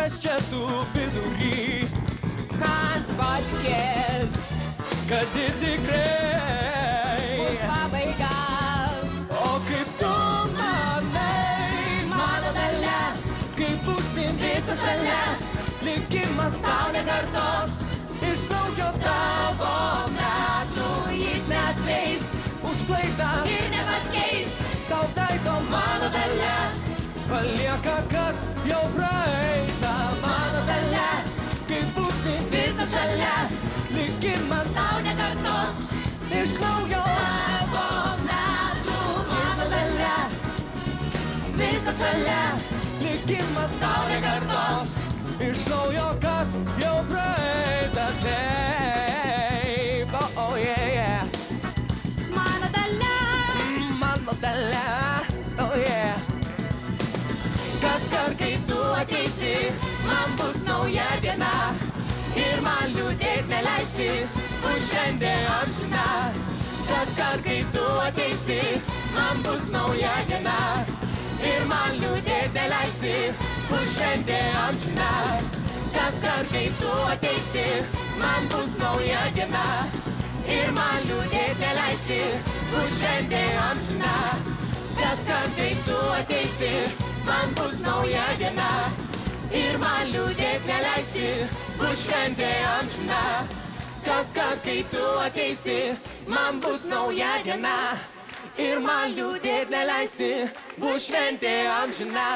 kas čia tu vidury, kas patikės, kad ir tikrai bus pabaiga. O kaip tu manai, Mano dalia, kaip būsim visas šalia, likimas tau nekartos, iš naujo tavo metų jis neatleis už klaidą ir nepakeis. tau veido Mano dalia, palieka kas jau praeita. mano dalia, Kaip būsim visas šalia, likimas tau nekartos iš naujo tavo metų. Mano dalia, visas šalia, likimas tau nekartos iš naujo kas jau praeita. Taip, oh yeah, yeah. mano dalia. Mano dalia, oh yeah. Kaskart, kai tu ateisi, man bus nauja diena ir man liūdėt neleisi, bus šventė amžina. Kaskart, kai tu ateisi, man bus nauja diena ir man liūdėt neleisi, bus šventė amžina. Kaskart, kai tu ateisi, man bus nauja diena ir man liūdėt neleisi, bus šventė amžina. Kaskart, kai tu ateisi, man bus nauja diena ir man liūdėt neleisi, bus šventė amžina. Kaskart, kai tu ateisi, man bus nauja diena ir man liūdėt neleisi, bus šventė amžina.